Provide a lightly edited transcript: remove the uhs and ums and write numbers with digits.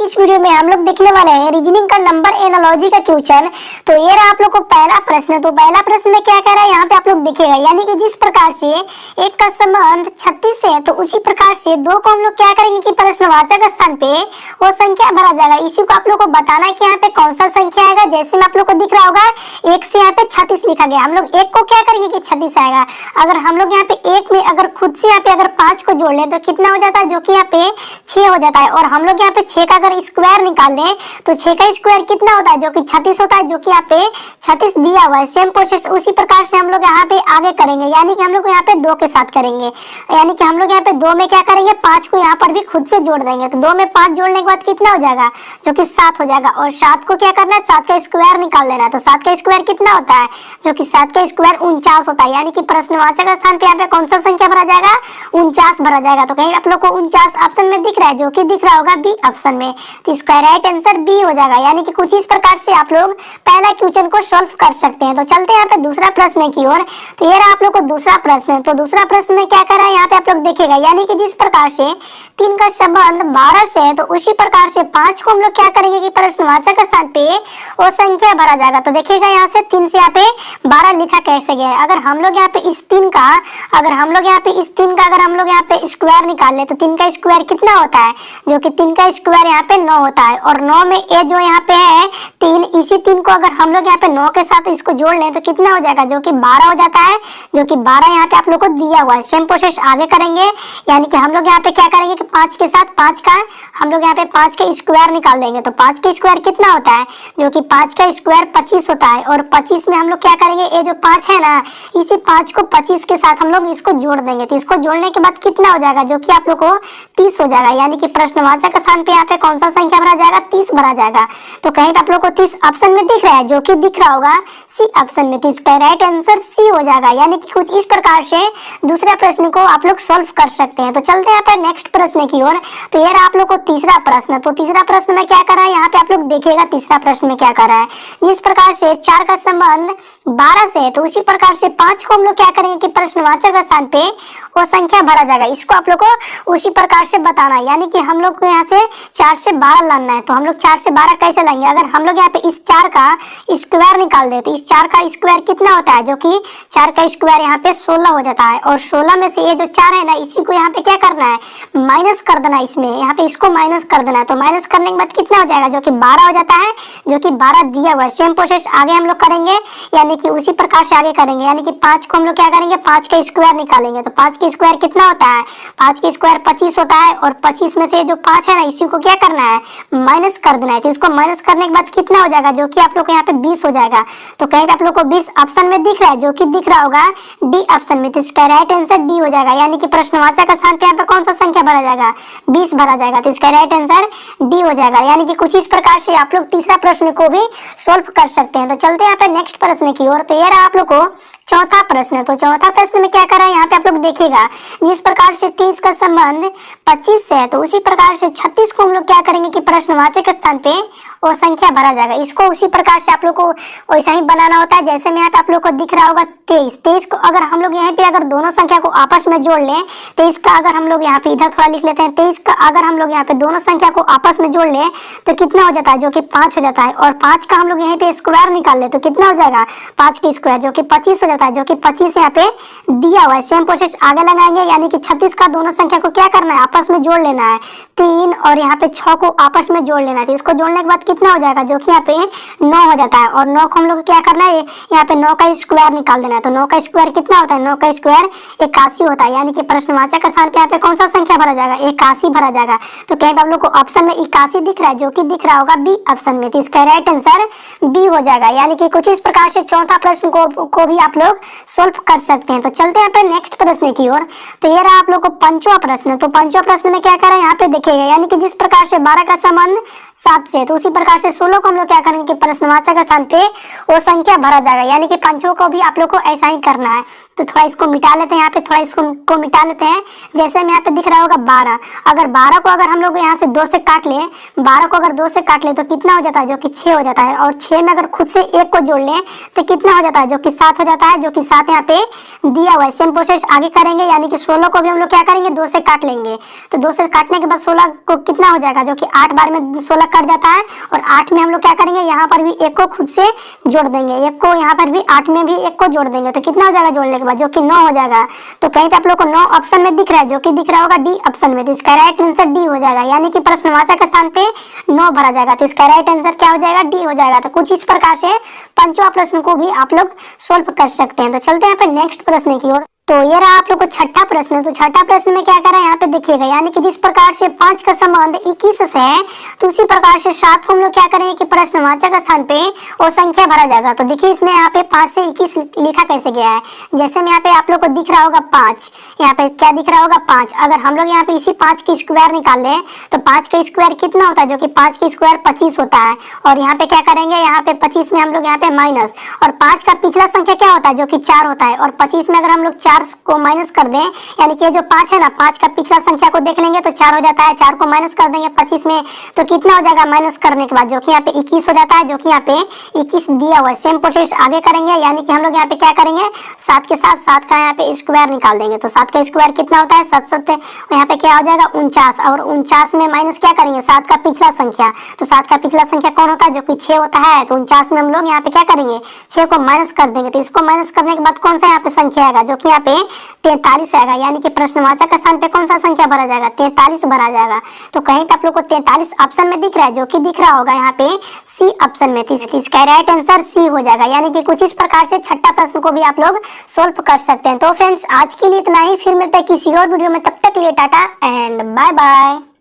इस वीडियो में हम लोग देखने वाले हैं रीजनिंग का नंबर एनालॉजी का क्वेश्चन। तो ये रहा आप लोग को पहला प्रश्न। तो पहला प्रश्न में क्या कह रहा है यहाँ पे आप लोग देखिएगा, यानी कि जिस प्रकार से एक का संबंध 36 से है तो उसी प्रकार से दो को हम लोग क्या करेंगे कि प्रश्नवाचक स्थान पे वो संख्या भरा जाएगा। इसी को आप लोग को बताना है कि यहाँ पे कौन सा संख्या आएगा। जैसे में आप लोग को दिख रहा होगा एक से यहाँ पे 36 लिखा गया, हम लोग एक को क्या करेंगे कि 36 आएगा। अगर हम लोग यहाँ पे एक में अगर खुद से यहाँ पे अगर 5 को जोड़ लें तो कितना हो जाता है, जो कि यहाँ पे 6 हो जाता है। और हम लोग यहाँ पे 6 का अगर स्क्वायर निकाल लें तो 6 का स्क्वायर कितना होता है, जो कि 36 होता है, जो कि यहाँ पे 36 दिया हुआ है। सेम प्रोसेस उसी प्रकार से हम लोग यहाँ पे आगे करेंगे, यानी कि हम लोग यहाँ पे 2 के साथ करेंगे। यानी कि हम लोग यहाँ पे 2 में क्या करेंगे, 5 को यहाँ पर भी खुद से जोड़ देंगे। तो 2 में 5 जोड़ने के बाद कितना हो जाएगा, जो कि 7 हो जाएगा। और 7 को क्या करना है, 7 का स्क्वायर निकाल देना है। तो 7 का स्क्वायर कितना होता है, जो कि 7 का स्क्वायर 49 होता है। यानी कि प्रश्नवाचक स्थान पे यहाँ पे कौन सा संख्या भरा जाएगा, 49 भरा जाएगा। तो कहीं आप लोग को 49 ऑप्शन में दिख रहा है, जो कि दिख रहा होगा बी ऑप्शन में। तो इसका राइट आंसर बी हो जाएगा। यानी कि कुछ इस प्रकार से आप लोग पहला क्वेश्चन को सॉल्व कर सकते हैं। तो चलते हैं यहाँ पे दूसरा प्रश्न की ओर। तो ये रहा आप लोग को दूसरा प्रश्न। तो दूसरा प्रश्न में क्या कर रहा है यहाँ पे आप लोग देखिएगा, यानी कि जिस प्रकार से 3 का संबंध 12 से है तो उसी प्रकार से 5 को हम लोग क्या करेंगे कि प्रश्नवाचक स्थान पे वो संख्या भरा जाएगा। तो देखिएगा यहाँ से 3 से यहाँ पे 12 लिखा कैसे गया है। अगर हम लोग यहाँ पे इस 3 का अगर हम लोग यहाँ पे स्क्वायर निकाल ले तो 3 का स्क्वायर कितना होता है, जो कि 3 का स्क्वायर यहाँ पे 9 होता है। और 9 में ए जो यहाँ पे है 3, इसी 3 को अगर हम लोग यहाँ पे 9 के साथ इसको जोड़ लें तो कितना हो जाएगा, जो कि 12 हो जाता है। जो कि 12 यहाँ पे आप लोग को दिया हुआ है। सेम प्रोसेस आगे करेंगे, यानी कि हम लोग यहाँ पे क्या करेंगे कि 5 के साथ 5 का हम लोग यहाँ पे 5 का स्क्वायर निकाल देंगे। तो 5 का स्क्वायर कितना होता है, जो कि 5 का स्क्वायर 25 होता है। और 25 में हम लोग क्या करेंगे, ये जो 5 है ना, इसी 5 को 25 के साथ हम लोग इसको जोड़ देंगे। तो इसको जोड़ने के बाद कितना हो जाएगा, जो कि आप लोग को 30 हो जाएगा। यानी कि प्रश्नवाचक स्थान पे यहाँ पे कौन सा संख्या भरा जाएगा, 30 भरा जाएगा। तो कहीं आप लोग को 30 ऑप्शन में दिख रहा है, जो कि दिख रहा होगा सी ऑप्शन में। तो इसका राइट आंसर सी हो जाएगा। यानी कि कुछ इस प्रकार से दूसरे प्रश्न को आप लोग सॉल्व कर सकते हैं। तो चलते हैं यहाँ पे नेक्स्ट प्रश्न की ओर। तो ये रहा आप लोग को तीसरा प्रश्न। तो तीसरा प्रश्न में क्या कर रहा है यहाँ पे आप लोग देखिएगा, तीसरा प्रश्न में क्या कर रहा है। जिस प्रकार से 4 का संबंध 12 से है तो उसी प्रकार से 5 को हम लोग क्या करेंगे कि प्रश्नवाचक स्थान पे वो संख्या भरा जाएगा। इसको आप लोग को उसी प्रकार से बताना है। यानी कि हम लोग को यहाँ से 4 से 12 लाना है। तो हम लोग 4 से 12 कैसे लाएंगे, अगर हम लोग यहाँ पे इस 4 का स्क्वायर निकाल दे तो इस 4 का स्क्वायर कितना होता है, जो कि 4 का स्क्वायर यहाँ पे 16 हो जाता है। और 16 में से ये जो 4 है ना, इसी को यहाँ पे क्या करना है, माइनस कर देना है। इसमें यहाँ पे इसको माइनस कर देना है। तो माइनस करने के बाद कितना हो जाएगा, जो कि 12 हो जाता है, जो कि 12 दिया हुआ है। सेम प्रोसेस आगे हम लोग करेंगे, यानी कि उसी प्रकार से आगे करेंगे। यानी कि 5 को हम लोग क्या करेंगे, 5 का स्क्वायर निकालेंगे। तो 5 का स्क्वायर कितना होता है, 5 का स्क्वायर 25 होता है। और 25 में से जो 5 है ना, इसी को क्या करना है, माइनस कर देना है। तो इसको माइनस करने के बाद कितना हो जाएगा, जो कि आप लोग को यहाँ पे 20 हो जाएगा। तो कहीं आप लोग को 20 ऑप्शन में दिख रहा है, जो कि दिख रहा होगा डी ऑप्शन में। तो इसका राइट आंसर डी हो जाएगा। यानी कि प्रश्नवाचक स्थान पे यहाँ पे कौन सा संख्या भरा जाएगा, 20 भरा जाएगा। तो इसका राइट आंसर डी हो जाएगा। यानी कि कुछ इस प्रकार से आप लोग तीसरा प्रश्न को भी सोल्व कर सकते हैं। तो चलते हैं यहाँ पे नेक्स्ट प्रश्न की ओर। तो ये रहा आप लोग को चौथा प्रश्न। तो चौथा प्रश्न में क्या कर रहा है यहाँ पे आप लोग देखिएगा, जिस प्रकार से 30 का संबंध 25 से है तो उसी प्रकार से 36 को हम लोग क्या करेंगे कि प्रश्नवाचक स्थान पे वो संख्या भरा जाएगा। इसको उसी प्रकार से आप लोग को वैसा ही बनाना होता है। जैसे में यहाँ पे आप लोग को दिख रहा होगा 23 को अगर हम लोग यहाँ पे अगर दोनों संख्या को आपस में जोड़ लें, 23 का अगर हम लोग यहाँ पे इधर थोड़ा लिख लेते हैं, 23 का अगर हम लोग यहाँ पे दोनों संख्या को आपस में जोड़ लें तो कितना हो जाता है, जो कि 5 हो जाता है। और 5 का हम लोग यहाँ पे स्क्वायर निकाल ले तो कितना हो जाएगा, 5 की स्क्वायर, जो कि 25 हो जाता है। जो कि 25 यहाँ पे दिया हुआ है। सेम प्रोसेस आगे लगाएंगे, यानी कि 36 का दोनों संख्या को क्या करना है, आपस में जोड़ लेना है। 3 और यहाँ पे 6 को आपस में जोड़ लेना है। तो इसको जोड़ने के बाद कितना हो जाएगा, जो कि यहाँ पे 9 हो जाता है। और 9 को हम लोग क्या करना है, यहाँ पे 9 का स्क्वायर निकाल देना है। तो 9 का स्क्वायर कितना होता है, 9 का स्क्वायर 81 होता है। यानी कि प्रश्नवाचक स्थान पे यहाँ पे कौन सा संख्या भरा जाएगा, 81 भरा जाएगा। तो कहीं आप लोग को ऑप्शन में 81 दिख रहा है, जो कि दिख रहा होगा बी ऑप्शन में। तो इसका राइट आंसर बी हो जाएगा। यानी कि कुछ इस प्रकार से चौथा प्रश्न को भी आप लोग सोल्व कर सकते हैं। तो चलते हैं यहाँ पे नेक्स्ट प्रश्न की ओर। तो ये रहा आप लोग को पंचवा प्रश्न। तो पंचवा प्रश्न में क्या कर रहा है यहाँ पे देखिएगा, यानी कि जिस प्रकार से 12 का संबंध 7 से, तो उसी प्रकार से 16 को हम लोग क्या करेंगे कि प्रश्नवाचक स्थान पे वो संख्या भरा जाएगा, यानी कि पंचों को भी आप लोग को ऐसा ही करना है। तो थोड़ा इसको मिटा लेते हैं, यहाँ पे थोड़ा इसको मिटा लेते हैं। जैसे में यहाँ पे दिख रहा होगा 12, अगर 12 को अगर हम लोग यहाँ से 2 से काट ले, 12 को अगर 2 से काट ले तो कितना हो जाता है, जो कि 6 हो जाता है। और 6 में अगर खुद से 1 को जोड़ लें तो कितना हो जाता है, जो कि 7 हो जाता है, जो कि 7 यहाँ पे दिया हुआ है। सेम प्रोसेस आगे करेंगे, यानी कि 16 को भी हम लोग क्या करेंगे, 2 से काट लेंगे। तो 2 से काटने के बाद 16 को कितना हो जाएगा, जो कि 8 बार में 16 कट जाता है। और 8 में हम लोग क्या करेंगे, यहाँ पर भी 1 को खुद से जोड़ देंगे, 1 को यहाँ पर भी 8 में भी 1 को जोड़ देंगे, तो कितना हो जाएगा जोड़ने के बाद, जो कि 9 हो जाएगा। तो कहीं पे आप लोग को 9 ऑप्शन में दिख रहा है, जो कि दिख रहा होगा डी ऑप्शन में, तो इसका राइट आंसर डी हो जाएगा, यानी कि प्रश्नवाचक स्थान पे 9 भरा जाएगा। तो इसका राइट आंसर क्या हो जाएगा, डी हो जाएगा। तो कुछ इस प्रकार से पंचवा प्रश्न को भी आप लोग सोल्व कर सकते हैं। तो चलते हैं फिर नेक्स्ट प्रश्न की ओर। तो ये रहा आप लोग को छठा प्रश्न। तो छठा प्रश्न में क्या करा है, यहाँ पे देखिएगा, यानी कि जिस प्रकार से 5 का संबंध 21 से है, तो उसी प्रकार से 7 को हम लोग क्या करेंगे कि प्रश्नवाचक स्थान पे वो संख्या भरा जाएगा। तो देखिए इसमें यहाँ पे 5 से 21 लिखा कैसे गया है। जैसे में यहाँ पे आप लोग को दिख रहा होगा 5, यहाँ पे क्या दिख रहा होगा 5। अगर हम लोग यहाँ पे इसी 5 की स्क्वायर निकाल लें तो 5 का स्क्वायर कितना होता है, जो कि 5 की स्क्वायर 25 होता है। और यहाँ पे क्या करेंगे, यहाँ पे 25 में हम लोग यहाँ पे माइनस, और 5 का पिछला संख्या क्या होता है, जो कि 4 होता है। और 25 में अगर हम लोग 4 को माइनस कर दें, यानी कि जो 5 है ना, 5 का पिछला संख्या को देख लेंगे तो 4 हो जाता है। 4 को माइनस कर देंगे 25 में तो कितना हो जाएगा, माइनस करने के बाद जो कि यहाँ पे 21 हो जाता है, जो कि यहाँ पे 21 दिया हुआ है। सेम प्रोसेस आगे करेंगे, यानी कि हम लोग यहाँ पे क्या करेंगे, 7 के साथ 7 का यहाँ पे स्क्वायर निकाल देंगे। तो 7 का स्क्वायर कितना होता है, 7 यहाँ पे क्या हो जाएगा 49। और 49 में माइनस क्या करेंगे, 7 का पिछला संख्या। तो 7 का पिछला संख्या कौन होता है, जो कि 6 होता है। तो 49 में हम लोग यहाँ पे क्या करेंगे, 6 को माइनस कर देंगे। तो इसको माइनस करने के बाद कौन सा यहाँ पे संख्या आएगा, जो कि यहाँ पे 43 आएगा, यानी कि प्रश्नवाचक स्थान पे कौन सा संख्या भरा जाएगा, 43 भरा जाएगा। तो कहीं पे आप लोग को 43 ऑप्शन में दिख रहा है, जो कि दिख रहा होगा यहाँ पे सी ऑप्शन में। तो इसका राइट आंसर सी हो जाएगा, यानी कि कुछ इस प्रकार से छठा प्रश्न को भी आप लोग सोल्व कर सकते हैं। तो फ्रेंड्स आज के लिए इतना ही, फिर मिलते हैं किसी और वीडियो में, तब तक के लिए टाटा एंड बाय बाय।